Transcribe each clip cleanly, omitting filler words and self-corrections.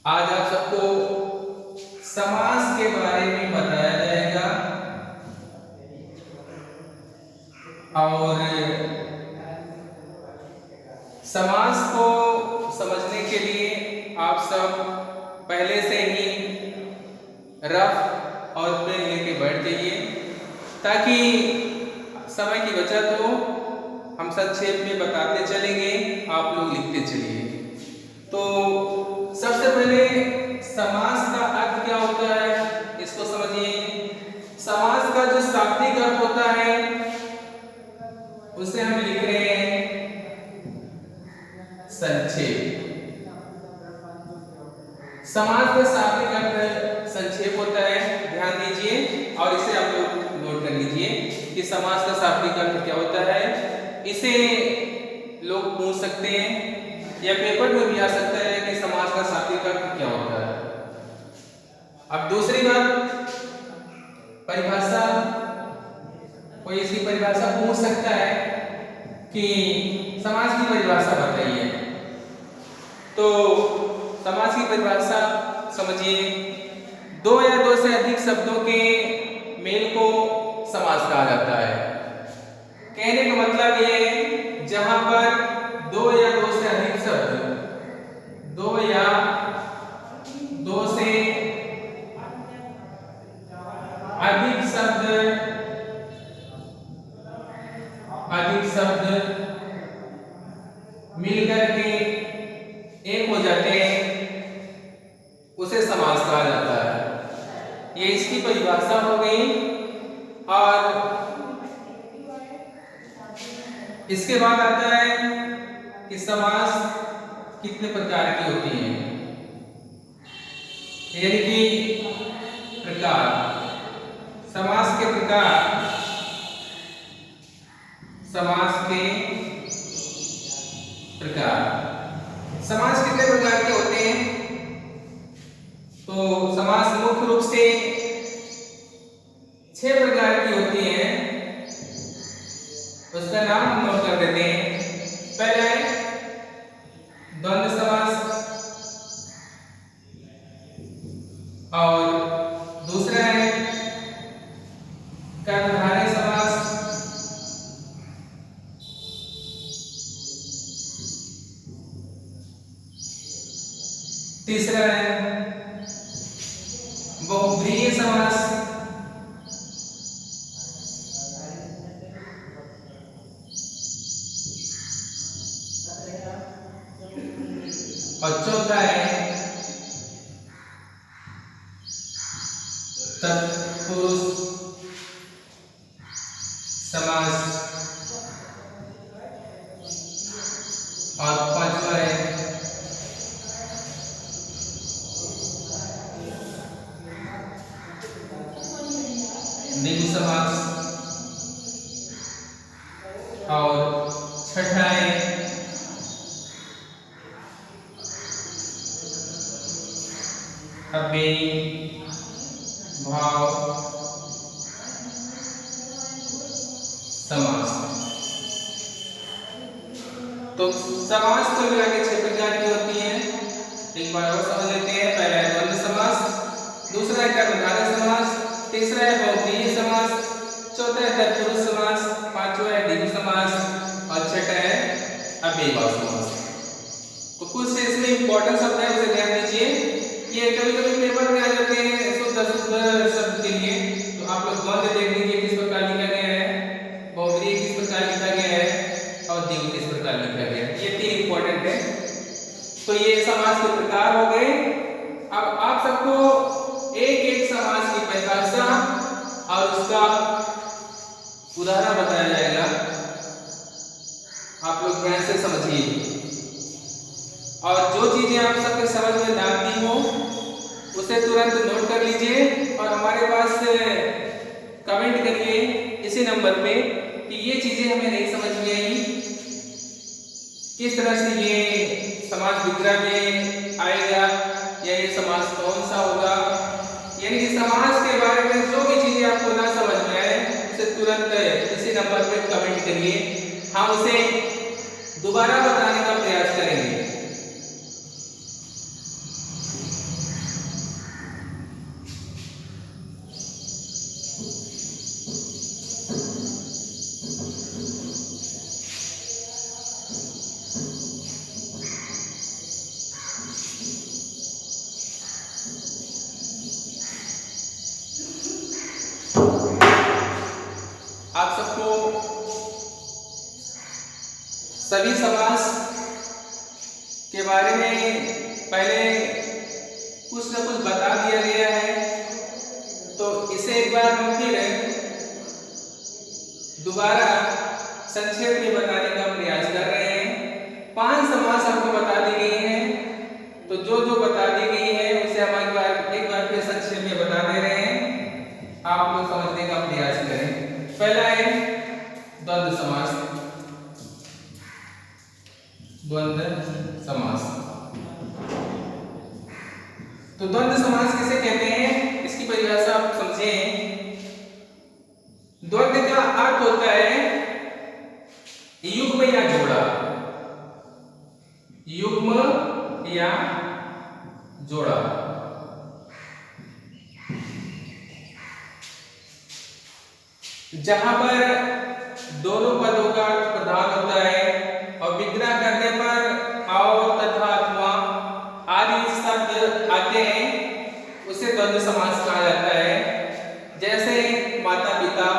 आज आप सबको समास के बारे में बताया जाएगा और समास को समझने के लिए आप सब पहले से ही रफ और पेन लेके बैठ जाइए ताकि समय की बचत हो। हम संक्षेप में बताते चलेंगे, आप लोग लिखते चलिए। तो सबसे पहले समास का अर्थ क्या होता है इसको समझिए। समास का जो शाब्दिक अर्थ होता है उसे हम लिख रहे हैं संक्षेप। समास का शाब्दिक अर्थ संक्षेप होता है, ध्यान दीजिए और इसे आप लोग नोट कर लीजिए कि समास का शाब्दिक अर्थ क्या होता है। इसे लोग पूछ सकते हैं या पेपर में भी आ सकता है कि समास का शाब्दिक अर्थ क्या होता है। अब दूसरी बात, परिभाषा, कोई इसकी परिभाषा पूछ सकता है कि समास की परिभाषा बताइए। तो समास की परिभाषा समझिए, दो या दो से अधिक शब्दों के मेल को समास कहा जाता है। कहने का मतलब ये है जहां पर दो या दो से अधिक शब्द, दो या दो से अधिक शब्द मिलकर के एक हो जाते हैं उसे समास कहा जाता है। ये इसकी परिभाषा हो गई। और इसके बाद आता है कि समास कितने प्रकार की होती हैं, यानी कि प्रकार, समास के प्रकार, समास के प्रकार। समास कितने प्रकार के होते हैं? तो समास मुख्य रूप से 6 प्रकार की होती हैं, उसका नाम हम नोट कर देते हैं। पहला है द्वंद्व समास और दूसरा है कर्मधारय समास, तीसरा है बहुब्रीहि समास, और चौथा है तत्पुरुष समास, और पांचवा है द्विगु समास, और छठा है अव्ययी भाव समास। तो समास को मिला के 6 प्रकार की होती है। एक बार और समझ लेते हैं। पहला है द्वंद्व समास, दूसरा है कर्मधारय समास, तीसरा है बहुब्रीहि समास, चौथा है तत्पुरुष समास, पांचवा है द्विगु समास और छठा है अव्ययी भाव समास। तो कुछ इसमें इंपॉर्टेंट शब्द है उसे ध्यान दीजिए। ये कभी-कभी पेपर में आ जाते हैं शुद्ध अशुद्ध शब्द के लिए, तो आप लोग द्वंद्व देख लीजिए किस प्रकार लिखा गया है, बहुब्रीहि किस प्रकार लिखा गया है और द्विगु किस प्रकार लिखा गया है। ये 3 इंपॉर्टेंट है। तो ये समास के प्रकार हो गए। अब आप सबको एक-एक समास की परिभाषा और उसका उदाहरण बताया जाएगा, आप लोग ध्यान से समझिए। और जो चीजें आप सबके समझ में ना आती हो उसे तुरंत नोट कर लीजिए और हमारे पास कमेंट करिए इसी नंबर पे कि ये चीजें हमें नहीं समझ में आई, किस तरह से ये समास विग्रह में आएगा या ये समास कौन सा होगा। यानी कि समास के बारे में जो भी चीजें आपको ना समझ में आए उसे तुरंत इसी नंबर पे कमेंट करिए, हम उसे दोबारा बताने का प्रयास करेंगे। सभी समास के बारे में पहले कुछ न कुछ बता दिया गया है, तो इसे एक बार हम फिर दोबारा संक्षेप में बताने का प्रयास कर रहे हैं। 5 समास आपको बता दी गई हैं, तो जो जो बता दी गई है उसे हम एक बार फिर संक्षेप में बता दे रहे हैं, आप लोग समझने का प्रयास करें। पहला है द्वंद्व समास। द्वंद्व समास, तो द्वंद्व समास किसे कहते हैं, इसकी परिभाषा आप समझें। द्वंद्व का अर्थ होता है युग्म या जोड़ा, युग्म या जोड़ा। जहां पर दोनों पदों का अर्थ प्रधान होता है और विग्रह करने पर और तथा अथवा आदि शब्द आते हैं, उसे द्वंद्व समास कहा जाता है। जैसे माता पिता,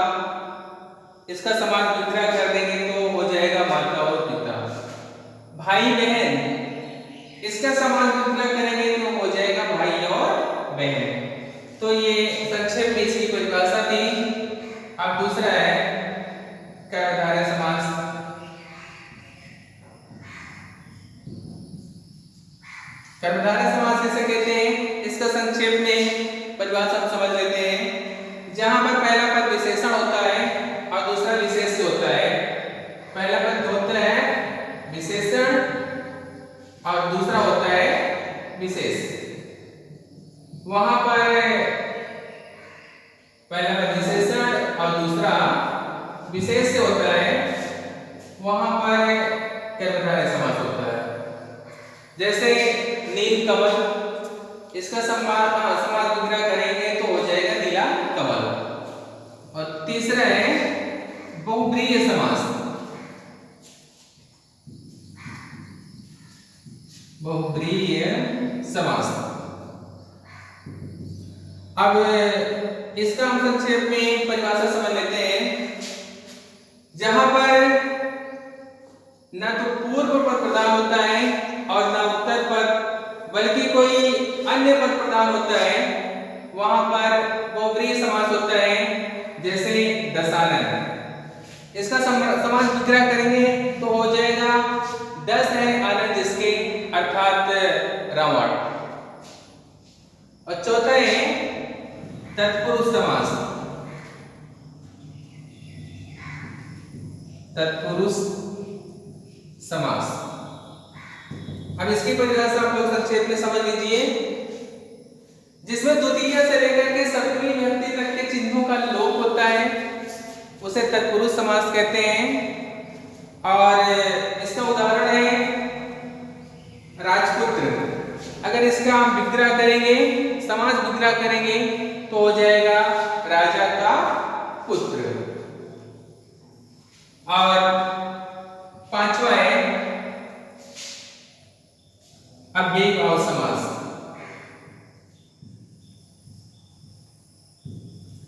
इसका समास विग्रह कर देंगे तो हो जाएगा माता और पिता। भाई बहन, इसका समास विग्रह करेंगे तो हो जाएगा भाई और बहन। तो ये संक्षेप में इसकी परिभाषा थी। अब दूसरा है कर्मधारय समास। कर्मधारय समास किसे कहते हैं, इसका संक्षेप में परिभाषा हम समझ लेते हैं। जहां पर पहला पद विशेषण होता है और दूसरा विशेष्य होता है। पहला पद होता है विशेषण और दूसरा होता है विशेष। वहां पर पहला पद विशेषण और दूसरा विशेष्य होता है, वहां पर कर्मधारय समास होता है। जैसे नील कमल, इसका समास विग्रह करेंगे तो हो जाएगा नीला कमल। और तीसरा है बहुब्रीहि समास। बहुब्रीहि समास, अब इसका हम संक्षेप में परिभाषा समझ लेते हैं। जहां पर न तो पूर्व पद प्रधान होता है और न उत्तर पद, बल्कि कोई अन्य पद प्रधान होता है, वहां पर बहुब्रीहि समास होता है। जैसे दशानन, इसका समास विग्रह करेंगे तो हो जाएगा 10 है आनंद जिसके, अर्थात रावण। और चौथा है तत्पुरुष समास। तत्पुरुष समास, अब इसकी परिभाषा आप लोग संक्षेप में समझ लीजिए। जिसमें द्वितीय से लेकर के सप्तमी विभक्ति तक के चिन्हों का लोप होता है, उसे तत्पुरुष समास कहते हैं। और इसका उदाहरण है राजपुत्र। अगर इसका हम विग्रह करेंगे, समास विग्रह करेंगे तो हो जाएगा राजा का पुत्र। और पांचवा है अव्ययी भाव समास।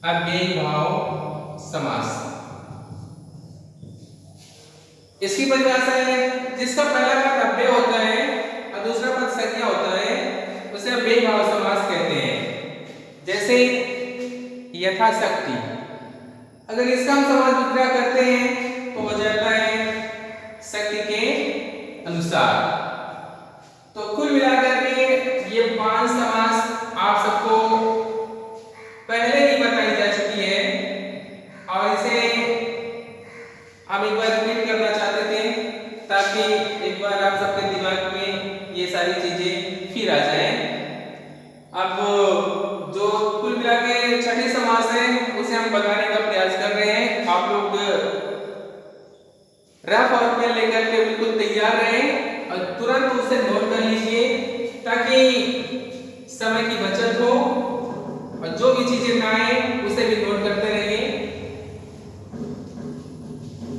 अव्ययी भाव समास, इसकी परिभाषा है जिसका पहला पद अव्यय होता है और दूसरा पद संज्ञा होता है, उसे अव्ययी भाव समास कहते हैं। जैसे यथाशक्ति, अगर इसका हम समास विग्रह करते हैं तो हो जाता है शक्ति के अनुसार। तो कुल मिलाकर के ये 5 समास आप सबको पहले ही बताई जा चुकी है और इसे हम एक बार रिपीट करना चाहते थे ताकि एक बार आप सबके दिमाग में ये सारी चीजें फिर आ जाएं। अब जो कुल मिला के छठे समास है उसे हम बताने का प्रयास कर रहे हैं। आप लोग रफ और पेन लेकर के बिल्कुल तैयार रहें और तुरंत उसे नोट कर लीजिए ताकि समय की बचत हो और जो भी चीजें ना आए उसे भी नोट करते रहिए।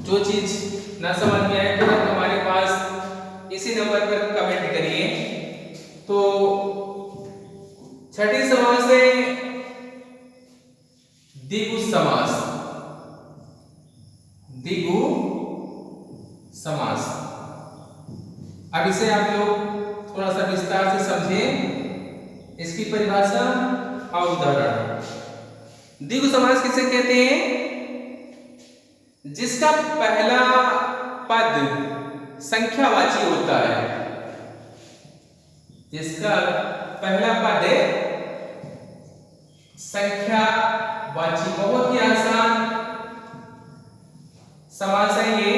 जो चीज ना समझ में आए तुरंत हमारे पास इसी नंबर पर कमेंट करिए। तो छठी समास है द्विगु समास। द्विगु समास अब इसे आप लोग थोड़ा सा विस्तार से समझें, इसकी परिभाषा और उदाहरण। द्विगु समास किसे कहते हैं? जिसका पहला पद संख्यावाची होता है, जिसका पहला पद संख्यावाची। बहुत ही आसान समास है ये।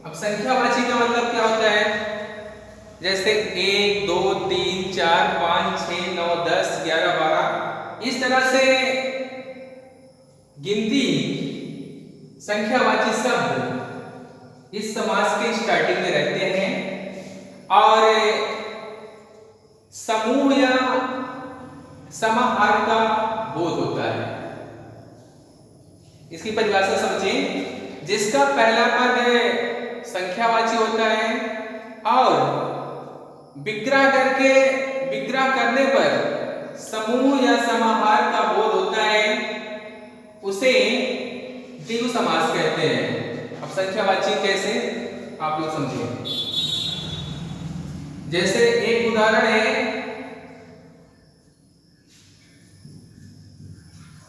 अब संख्यावाची का मतलब क्या होता है? जैसे 1 2 3 4 5 6 9 10 11 12 इस तरह से गिनती संख्यावाची शब्द इस समास के स्टार्टिंग में रहते हैं और समूह या समाहार का बोध होता है। इसकी परिभाषा समझें। जिसका पहला पद संख्यावाची होता है और विग्रह करने पर समूह या समाहार का बोध होता है, उसे द्विगु समास कहते हैं। अब संख्यावाची कैसे, आप लोग समझिए। जैसे एक उदाहरण है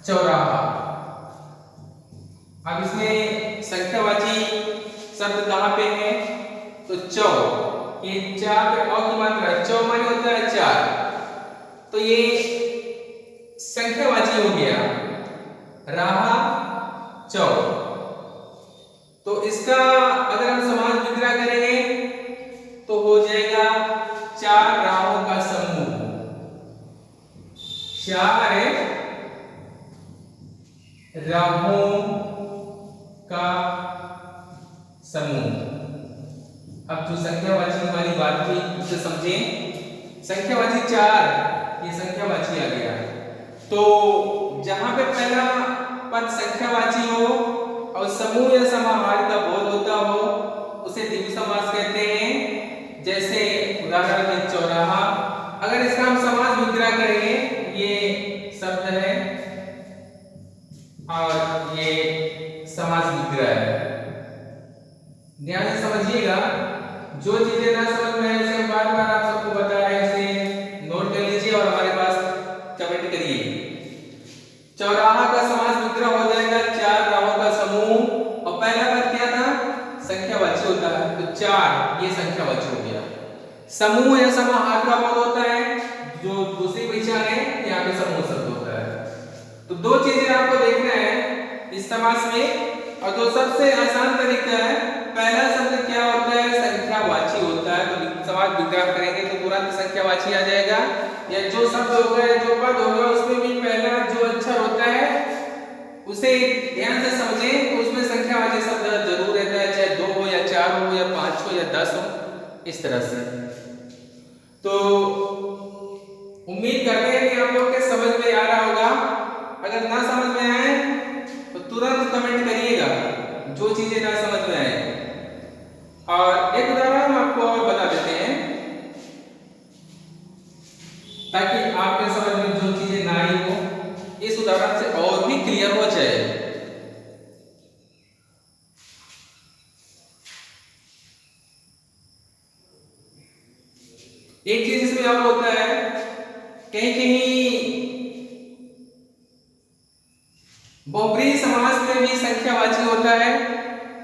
चौराहा। अब इसमें संख्यावाची शब्द कहां पे है? तो चौ, ये 4 पे औ की मात्रा, चौ माने होता है 4, तो ये संख्यावाची हो गया। राहा चौ, तो इसका अगर हम समास विग्रह करेंगे तो हो जाएगा 4 राहों का समूह। 4 राहों का समूह। अब जो संख्यावाची वाली बात थी उसे समझें। संख्यावाची 4, ये संख्यावाची आ गया। तो जहां पे पहला पद संख्यावाची हो और समूह या समाहार का बोध होता हो, उसे द्विगु समास कहते हैं। जैसे उदाहरण में चौराहा। अगर इसका हम समास विग्रह करेंगे, ये शब्द है और ये समास विग्रह है। ध्यान से समझिएगा। जो चीजें ना समझ में आए उसे बार बार आप सबको बताया, उसे नोट कर लीजिए और हमारे पास कमेंट करिए। चौराहा का समास विग्रह हो जाएगा 4 राहों का समूह, और पहला पद क्या था? संख्यावाची होता है, तो 4 ये संख्यावाची हो गया। समूह या समाहार का बोध होता है, जो दूसरी पहचान है, यहाँ पे समूह शब्द होता है। तो दो चीजें आपको देखना है इस समास में, और जो सबसे आसान तरीका है, पहला शब्द क्या होता है? संख्यावाची होता है, तो समास विग्रह करेंगे तो तुरंत संख्यावाची आ जाएगा। या जो शब्द होगा या जो पद होगा उसमें भी पहला जो अक्षर होता है उसे ध्यान से समझें, तो उसमें संख्यावाची शब्द जरूर रहता है, चाहे 2 हो या 4 हो या 5 हो या 10 हो, इस तरह से। तो उम्मीद करते हैं कि आप लोग के समझ में आ रहा होगा। अगर ना समझ में आए तो तुरंत कमेंट करिएगा, जो चीजें ना समझ में आए। और एक उदाहरण हम आपको और बता देते हैं, ताकि आपके समझ में जो चीजें ना आई हो, इस उदाहरण से और भी क्लियर हो जाए। एक चीज इसमें और होता है, कहीं कहीं बहुब्रीहि समास में भी संख्यावाची होता है,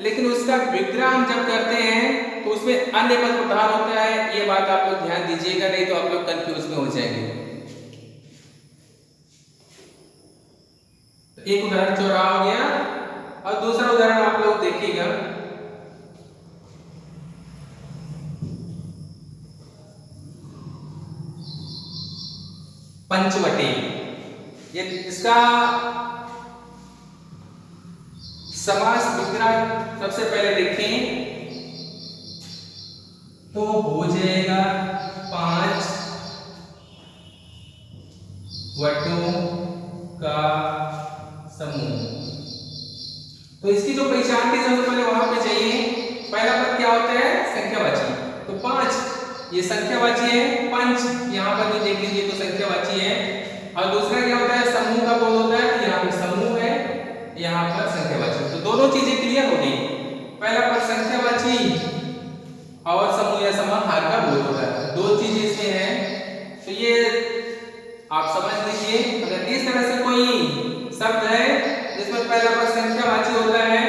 लेकिन उसका विग्रह हम जब करते हैं तो उसमें अन्य पद प्रधान होता है। ये बात आप लोग ध्यान दीजिएगा, नहीं तो आप लोग कंफ्यूज में हो जाएंगे। तो एक उदाहरण चौराहा हो गया, और दूसरा उदाहरण आप लोग देखिएगा। पंचवटी। ये इसका समास विग्रह सबसे पहले देखें तो हो जाएगा 5 वटों का समूह। तो इसकी जो पहचान थी सबसे पहले वहां पे चाहिए। पहला पद क्या होता है? संख्यावाची। तो 5 ये संख्यावाची है, पंच यहाँ पर भी देख लीजिए तो संख्यावाची है। और दूसरा क्या होता है? समूह का बोध होता है, तो यहाँ पे समूह है, यहाँ पर संख्यावाची। तो दोनों चीजें क्लियर हो गई। पहला पद संख्यावाची और समूह या समाहार का बोध होता है। दो चीजें इसमें हैं, तो ये आप समझ लीजिए। अगर इस तरह से कोई शब्द है जिसमें पहला पद संख्यावाची होता है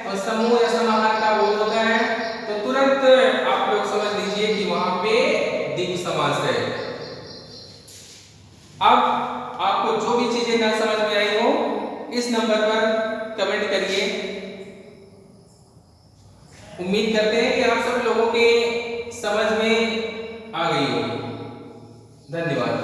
और समूह या समाहार का बोध होता है, तो तुरंत आप लोग समझ लीजिए कि वहां पे द्विगु समास है। अब आपको जो भी चीजें ना समझ में आई हो, इस नंबर पर कमेंट करिए। उम्मीद करते हैं कि आप सब लोगों के समझ में आ गई होगी। धन्यवाद।